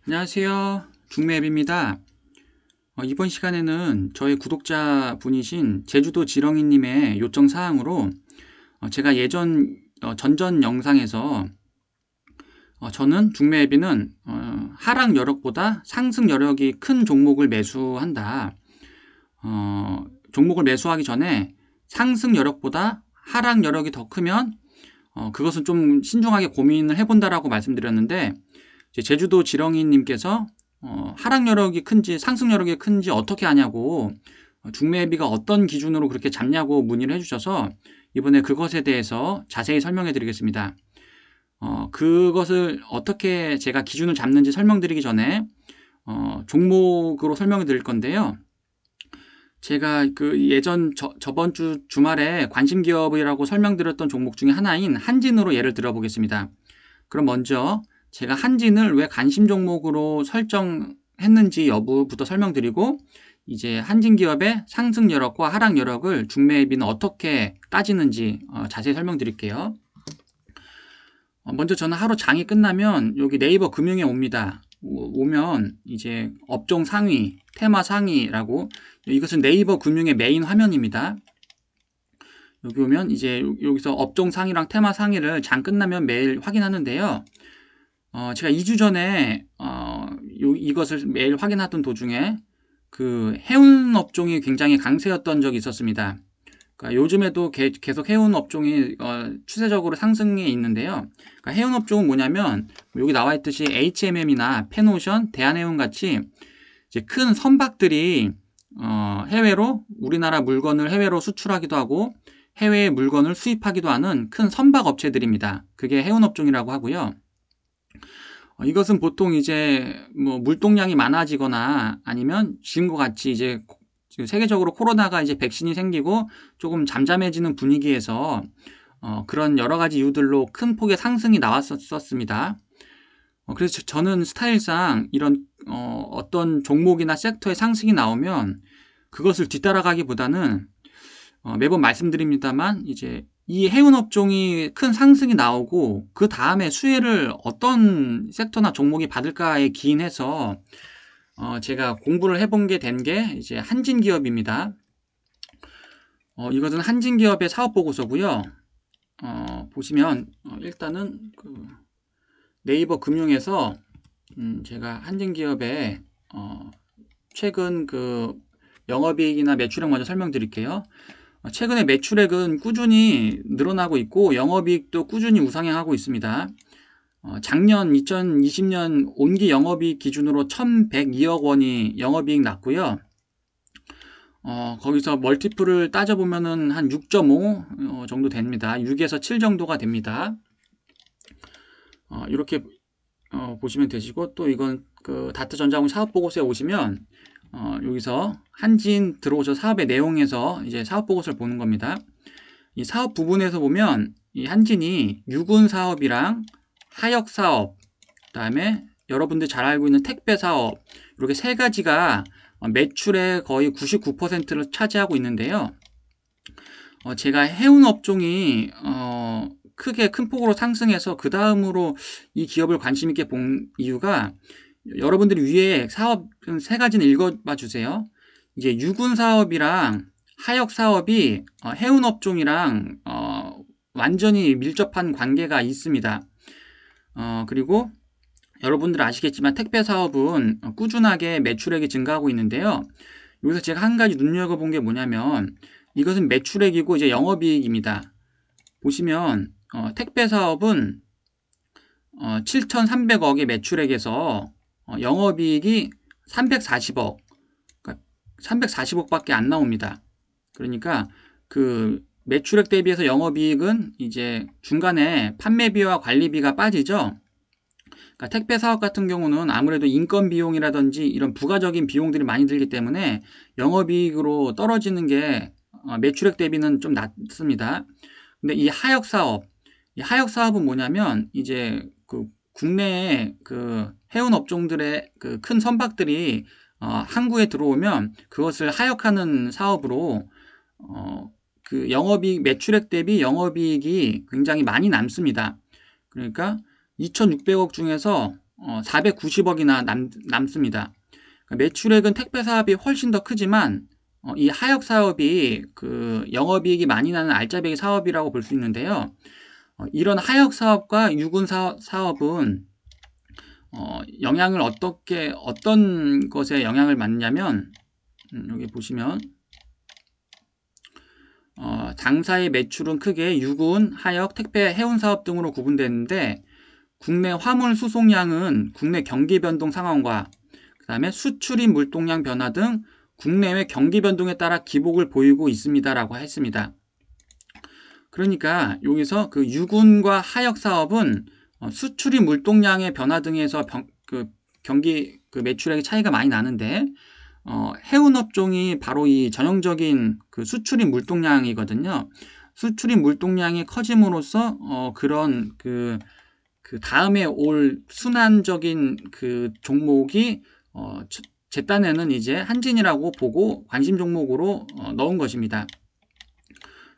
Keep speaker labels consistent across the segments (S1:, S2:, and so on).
S1: 안녕하세요. 중매앱입니다. 이번 시간에는 저희 구독자 분이신 제주도 지렁이님의 요청 사항으로 제가 예전 전전 영상에서 저는 중매앱이는 하락 여력보다 상승 여력이 큰 종목을 매수한다. 종목을 매수하기 전에 상승 여력보다 하락 여력이 더 크면 그것은 좀 신중하게 고민을 해본다라고 말씀드렸는데 제주도 지렁이님께서 하락 여력이 큰지 상승 여력이 큰지 어떻게 아냐고 중매비가 어떤 기준으로 그렇게 잡냐고 문의를 해주셔서 이번에 그것에 대해서 자세히 설명해 드리겠습니다. 그것을 어떻게 제가 기준을 잡는지 설명드리기 전에 종목으로 설명해 드릴 건데요. 제가 그 예전 저번 주 주말에 관심 기업이라고 설명드렸던 종목 중에 하나인 한진으로 예를 들어보겠습니다. 그럼 먼저 제가 한진을 왜 관심 종목으로 설정했는지 여부부터 설명드리고 이제 한진 기업의 상승 여력과 하락 여력을 중매비는 어떻게 따지는지 자세히 설명드릴게요. 먼저 저는 하루 장이 끝나면 여기 네이버 금융에 옵니다. 오면 이제 업종 상위, 테마 상위라고 이것은 네이버 금융의 메인 화면입니다. 여기 오면 이제 여기서 업종 상위랑 테마 상위를 장 끝나면 매일 확인하는데요. 제가 2주 전에 이것을 매일 확인하던 도중에 그 해운 업종이 굉장히 강세였던 적이 있었습니다. 그러니까 요즘에도 계속 해운 업종이 추세적으로 상승해 있는데요. 그러니까 해운 업종은 뭐냐면 여기 나와 있듯이 HMM이나 펜오션, 대한해운 같이 이제 큰 선박들이 해외로 우리나라 물건을 해외로 수출하기도 하고 해외의 물건을 수입하기도 하는 큰 선박 업체들입니다. 그게 해운 업종이라고 하고요. 이것은 보통 이제 뭐 물동량이 많아지거나 아니면 지금과 같이 이제 세계적으로 코로나가 이제 백신이 생기고 조금 잠잠해지는 분위기에서 그런 여러 가지 이유들로 큰 폭의 상승이 나왔었습니다. 그래서 저는 스타일상 이런 어떤 종목이나 섹터의 상승이 나오면 그것을 뒤따라가기보다는 매번 말씀드립니다만 이제 이 해운 업종이 큰 상승이 나오고 그 다음에 수혜를 어떤 섹터나 종목이 받을까에 기인해서 제가 공부를 해본 게 된 게 이제 한진기업입니다. 이것은 한진기업의 사업보고서고요. 보시면 일단은 그 네이버 금융에서 제가 한진기업의 최근 그 영업이익이나 매출액 먼저 설명드릴게요. 최근에 매출액은 꾸준히 늘어나고 있고 영업이익도 꾸준히 우상향하고 있습니다. 작년 2020년 온기 영업이익 기준으로 1102억 원이 영업이익 났고요. 거기서 멀티플을 따져보면은 한 6.5 정도 됩니다. 6에서 7 정도가 됩니다. 이렇게 보시면 되시고 또 이건 그 다트전자공 사업보고서에 오시면 여기서 한진 들어오셔서 사업의 내용에서 이제 사업보고서를 보는 겁니다. 이 사업 부분에서 보면 이 한진이 유군 사업이랑 하역 사업, 그다음에 여러분들 잘 알고 있는 택배 사업 이렇게 세 가지가 매출의 거의 99%를 차지하고 있는데요. 제가 해운 업종이 크게 큰 폭으로 상승해서 그 다음으로 이 기업을 관심 있게 본 이유가 여러분들이 위에 사업 세 가지는 읽어봐 주세요. 이제 유군 사업이랑 하역 사업이 해운 업종이랑 완전히 밀접한 관계가 있습니다. 그리고 여러분들 아시겠지만 택배 사업은 꾸준하게 매출액이 증가하고 있는데요. 여기서 제가 한 가지 눈여겨본 게 뭐냐면 이것은 매출액이고 이제 영업이익입니다. 보시면 택배 사업은 7,300억의 매출액에서 영업이익이 340억, 그러니까 340억밖에 안 나옵니다. 그러니까 그 매출액 대비해서 영업이익은 이제 중간에 판매비와 관리비가 빠지죠. 그러니까 택배 사업 같은 경우는 아무래도 인건 비용이라든지 이런 부가적인 비용들이 많이 들기 때문에 영업이익으로 떨어지는 게 매출액 대비는 좀 낮습니다. 근데 이 하역 사업은 뭐냐면 이제 그 국내에 그 해운 업종들의 그 큰 선박들이 항구에 들어오면 그것을 하역하는 사업으로 그 영업이익 매출액 대비 영업이익이 굉장히 많이 남습니다. 그러니까 2,600억 중에서 490억이나 남습니다. 매출액은 택배 사업이 훨씬 더 크지만 이 하역 사업이 그 영업이익이 많이 나는 알짜배기 사업이라고 볼 수 있는데요. 이런 하역 사업과 유군 사업은 영향을 어떤 것에 영향을 받냐면 여기 보시면 당사의 매출은 크게 유군, 하역, 택배, 해운 사업 등으로 구분되는데 국내 화물 수송량은 국내 경기 변동 상황과 그 다음에 수출입 물동량 변화 등 국내외 경기 변동에 따라 기복을 보이고 있습니다라고 했습니다. 그러니까 여기서 그 유군과 하역 사업은 수출입 물동량의 변화 등에서 경기 매출액의 차이가 많이 나는데 해운 업종이 바로 이 전형적인 그 수출입 물동량이거든요. 수출입 물동량이 커짐으로써 그런 그 다음에 올 순환적인 그 종목이 제 딴에는 이제 한진이라고 보고 관심 종목으로 넣은 것입니다.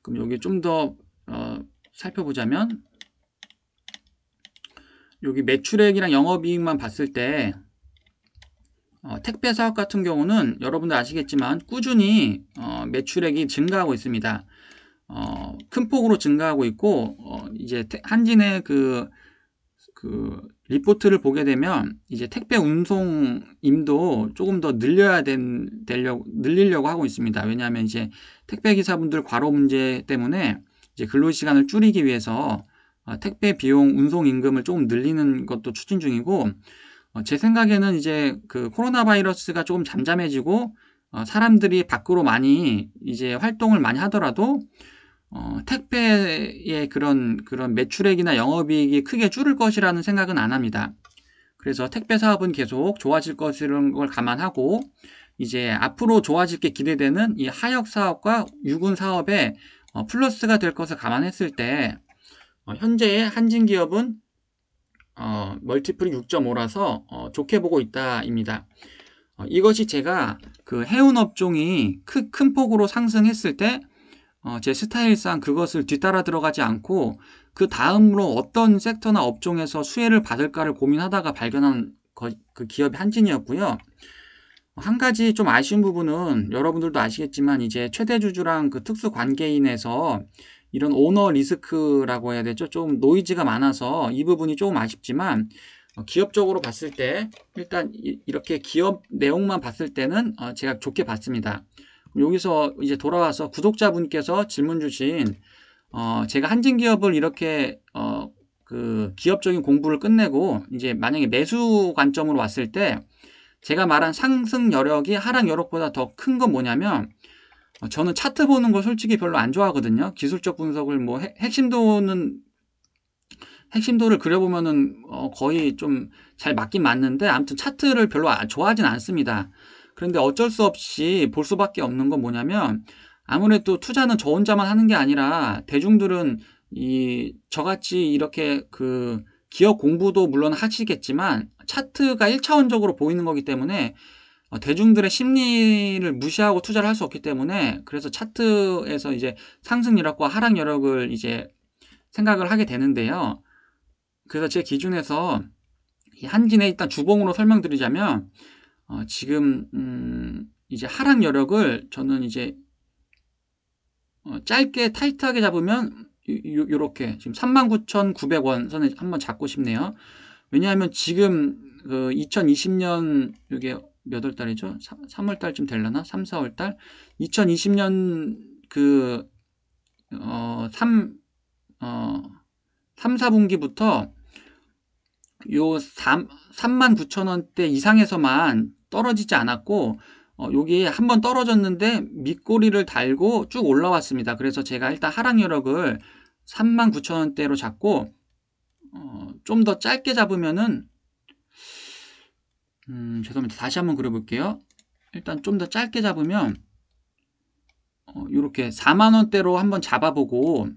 S1: 그럼 여기 좀 더 살펴보자면 여기 매출액이랑 영업이익만 봤을 때 택배 사업 같은 경우는 여러분들 아시겠지만 꾸준히 매출액이 증가하고 있습니다. 큰 폭으로 증가하고 있고 이제 한진의 그 리포트를 보게 되면 이제 택배 운송임도 조금 더 늘리려고 하고 있습니다. 왜냐하면 이제 택배 기사분들 과로 문제 때문에 이제 근로 시간을 줄이기 위해서 택배 비용 운송 임금을 조금 늘리는 것도 추진 중이고 제 생각에는 이제 그 코로나 바이러스가 조금 잠잠해지고 사람들이 밖으로 많이 이제 활동을 많이 하더라도 택배의 그런 매출액이나 영업이익이 크게 줄을 것이라는 생각은 안 합니다. 그래서 택배 사업은 계속 좋아질 것이라는 걸 감안하고 이제 앞으로 좋아질 게 기대되는 이 하역 사업과 유군 사업에 플러스가 될 것을 감안했을 때 현재의 한진 기업은 멀티플이 6.5라서 좋게 보고 있다입니다. 이것이 제가 그 해운 업종이 큰 폭으로 상승했을 때 제 스타일상 그것을 뒤따라 들어가지 않고 그 다음으로 어떤 섹터나 업종에서 수혜를 받을까를 고민하다가 발견한 그 기업이 한진이었고요. 한 가지 좀 아쉬운 부분은 여러분들도 아시겠지만 이제 최대주주랑 그 특수관계인에서 이런 오너 리스크라고 해야 되죠. 좀 노이즈가 많아서 이 부분이 조금 아쉽지만 기업적으로 봤을 때 일단 이렇게 기업 내용만 봤을 때는 제가 좋게 봤습니다. 여기서 이제 돌아와서 구독자분께서 질문 주신 제가 한진기업을 이렇게 그 기업적인 공부를 끝내고 이제 만약에 매수 관점으로 왔을 때 제가 말한 상승 여력이 하락 여력보다 더 큰 건 뭐냐면 저는 차트 보는 거 솔직히 별로 안 좋아하거든요. 기술적 분석을 뭐 핵심도를 그려보면은 거의 좀 잘 맞긴 맞는데 아무튼 차트를 별로 좋아하진 않습니다. 그런데 어쩔 수 없이 볼 수밖에 없는 건 뭐냐면 아무래도 투자는 저 혼자만 하는 게 아니라 대중들은 저같이 이렇게 그 기업 공부도 물론 하시겠지만 차트가 1차원적으로 보이는 거기 때문에 대중들의 심리를 무시하고 투자를 할 수 없기 때문에 그래서 차트에서 이제 상승 여력과 하락 여력을 이제 생각을 하게 되는데요. 그래서 제 기준에서 한진의 일단 주봉으로 설명드리자면 지금 이제 하락 여력을 저는 이제 짧게 타이트하게 잡으면 요렇게 지금 39,900원 선에 한번 잡고 싶네요. 왜냐하면 지금 2020년 이게 몇 월 달이죠? 3월 달쯤 되려나? 3, 4월 달? 2020년 3, 4분기부터 요 39,000원대 이상에서만 떨어지지 않았고 여기 한번 떨어졌는데 밑꼬리를 달고 쭉 올라왔습니다. 그래서 제가 일단 하락 여력을 39,000원대로 잡고 좀 더 짧게 잡으면은 죄송합니다. 다시 한번 그려볼게요. 일단 좀 더 짧게 잡으면 요렇게 4만원대로 한번 잡아보고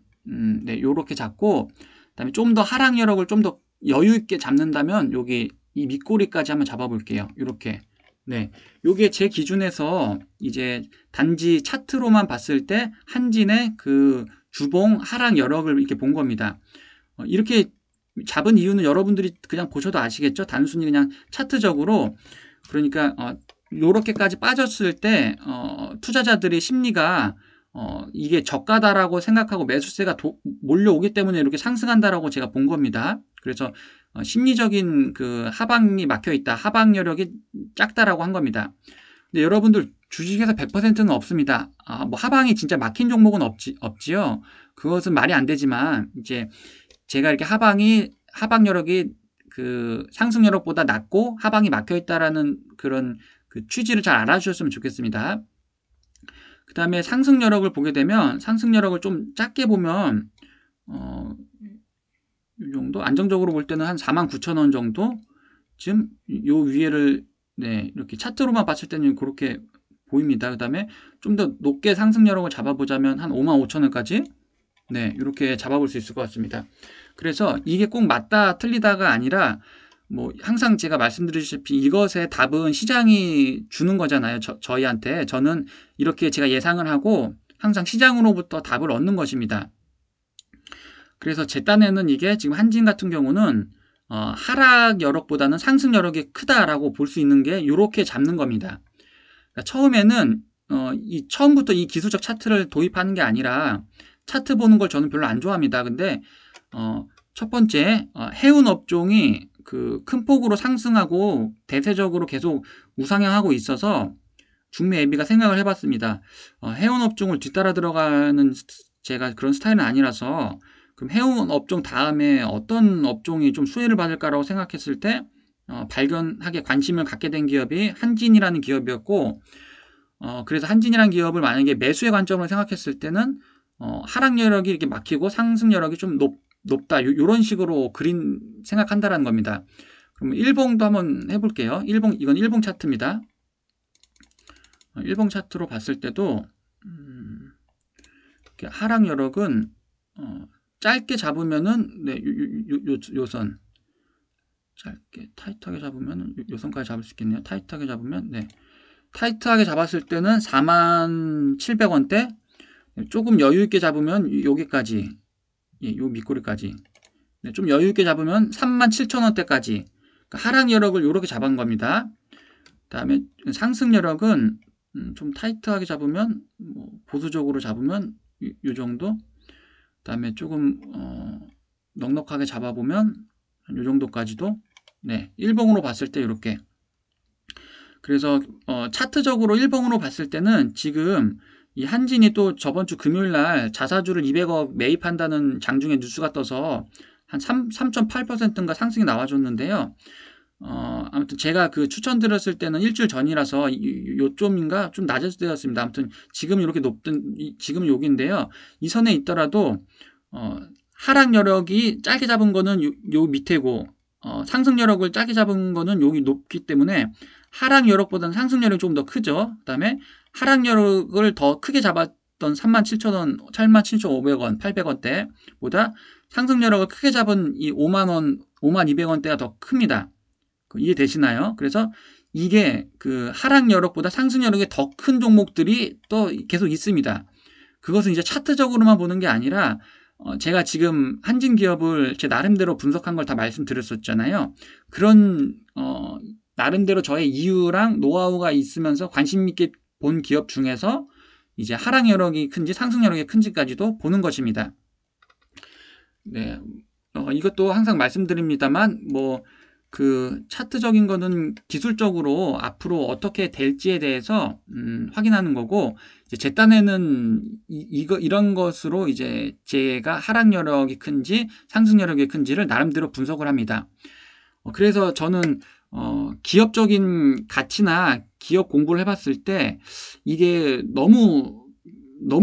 S1: 네, 요렇게 잡고 그다음에 좀 더 하락 여력을 좀 더 여유 있게 잡는다면 여기 이 밑꼬리까지 한번 잡아볼게요. 이렇게. 네, 요게 제 기준에서 이제 단지 차트로만 봤을 때 한진의 그 주봉 하락 여력을 이렇게 본 겁니다. 이렇게 잡은 이유는 여러분들이 그냥 보셔도 아시겠죠? 단순히 그냥 차트적으로. 그러니까 요렇게까지 빠졌을 때 투자자들의 심리가 이게 저가다라고 생각하고 매수세가 몰려오기 때문에 이렇게 상승한다라고 제가 본 겁니다. 그래서 심리적인 그 하방이 막혀 있다, 하방 여력이 작다라고 한 겁니다. 근데 여러분들 주식에서 100%는 없습니다. 뭐 하방이 진짜 막힌 종목은 없지요. 그것은 말이 안 되지만 이제 제가 이렇게 하방 여력이 그 상승 여력보다 낮고 하방이 막혀 있다라는 그런 그 취지를 잘 알아주셨으면 좋겠습니다. 그 다음에 상승 여력을 보게 되면 상승 여력을 좀 작게 보면 이 정도 안정적으로 볼 때는 한 49,000원 정도 지금 요 위에를 네, 이렇게 차트로만 봤을 때는 그렇게 보입니다. 그 다음에 좀 더 높게 상승 여력을 잡아보자면 한 55,000원까지 네, 이렇게 잡아볼 수 있을 것 같습니다. 그래서 이게 꼭 맞다 틀리다가 아니라 뭐 항상 제가 말씀드리다시피 이것의 답은 시장이 주는 거잖아요. 저희한테. 저는 이렇게 제가 예상을 하고 항상 시장으로부터 답을 얻는 것입니다. 그래서 제 딴에는 이게 지금 한진 같은 경우는 하락 여력보다는 상승 여력이 크다라고 볼 수 있는 게 이렇게 잡는 겁니다. 그러니까 처음에는 처음부터 이 기술적 차트를 도입하는 게 아니라 차트 보는 걸 저는 별로 안 좋아합니다. 근데 첫 번째 해운 업종이 그 큰 폭으로 상승하고 대세적으로 계속 우상향하고 있어서 중매 애비가 생각을 해봤습니다. 해운 업종을 뒤따라 들어가는 제가 그런 스타일은 아니라서 그럼 해운 업종 다음에 어떤 업종이 좀 수혜를 받을까라고 생각했을 때 발견하게 관심을 갖게 된 기업이 한진이라는 기업이었고 그래서 한진이라는 기업을 만약에 매수의 관점을 생각했을 때는 하락 여력이 이렇게 막히고 상승 여력이 좀 높다 요런 식으로 생각한다라는 겁니다. 그럼 일봉도 한번 해볼게요. 이건 일봉 차트입니다. 일봉 차트로 봤을 때도 하락 여력은 짧게 잡으면은 네, 요 선 짧게 타이트하게 잡으면 요 선까지 잡을 수 있겠네요. 타이트하게 잡으면 네. 타이트하게 잡았을 때는 47,000원대 조금 여유있게 잡으면 여기까지 예, 요 밑꼬리까지 네, 좀 여유있게 잡으면 37,000원대까지 그러니까 하락 여력을 이렇게 잡은 겁니다. 그 다음에 상승 여력은 좀 타이트하게 잡으면 뭐 보수적으로 잡으면 요 정도 그 다음에 조금 넉넉하게 잡아보면 요 정도까지도 네, 일봉으로 봤을 때 이렇게 그래서 차트적으로 일봉으로 봤을 때는 지금 이 한진이 또 저번 주 금요일 날 자사주를 200억 매입한다는 장중에 뉴스가 떠서 한 3.8%인가 상승이 나와줬는데요. 아무튼 제가 그 추천드렸을 때는 일주일 전이라서 요점인가 좀 낮을 때였습니다. 아무튼 지금 이렇게 지금 여기인데요. 이 선에 있더라도 하락 여력이 짧게 잡은 거는 요 밑에고 상승 여력을 짧게 잡은 거는 여기 높기 때문에 하락 여력보다는 상승 여력이 조금 더 크죠. 그 다음에 하락 여력을 더 크게 잡았던 37,000원, 37,500원, 800원대보다 상승 여력을 크게 잡은 이 5만원, 5200원대가 더 큽니다. 이해되시나요? 그래서 이게 그 하락 여력보다 상승 여력이 더 큰 종목들이 또 계속 있습니다. 그것은 이제 차트적으로만 보는 게 아니라 제가 지금 한진 기업을 제 나름대로 분석한 걸 다 말씀드렸었잖아요. 그런 나름대로 저의 이유랑 노하우가 있으면서 관심 있게 본 기업 중에서 이제 하락 여력이 큰지 상승 여력이 큰지까지도 보는 것입니다. 네, 이것도 항상 말씀드립니다만 그 차트적인 거는 기술적으로 앞으로 어떻게 될지에 대해서 확인하는 거고 이제 제 딴에는 이런 것으로 이제 제가 하락 여력이 큰지 상승 여력이 큰지를 나름대로 분석을 합니다. 그래서 저는 기업적인 가치나 기업 공부를 해봤을 때 이게 너무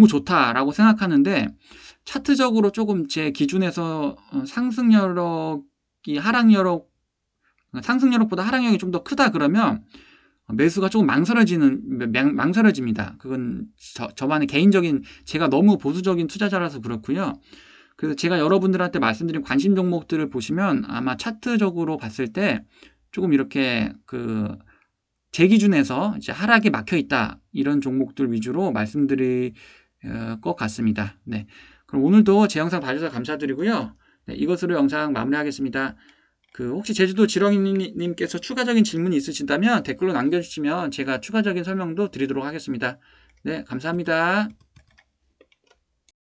S1: 좋다라고 생각하는데 차트적으로 조금 제 기준에서 상승 여력이 상승 여력보다 하락 여력이 좀 더 크다 그러면 매수가 조금 망설여집니다. 그건 저만의 개인적인 제가 너무 보수적인 투자자라서 그렇고요. 그래서 제가 여러분들한테 말씀드린 관심 종목들을 보시면 아마 차트적으로 봤을 때 조금 이렇게 제 기준에서 이제 하락이 막혀 있다 이런 종목들 위주로 말씀드릴 것 같습니다. 네, 그럼 오늘도 제 영상 봐주셔서 감사드리고요. 네, 이것으로 영상 마무리하겠습니다. 혹시 제주도 지렁이님께서 추가적인 질문이 있으신다면 댓글로 남겨주시면 제가 추가적인 설명도 드리도록 하겠습니다. 네, 감사합니다.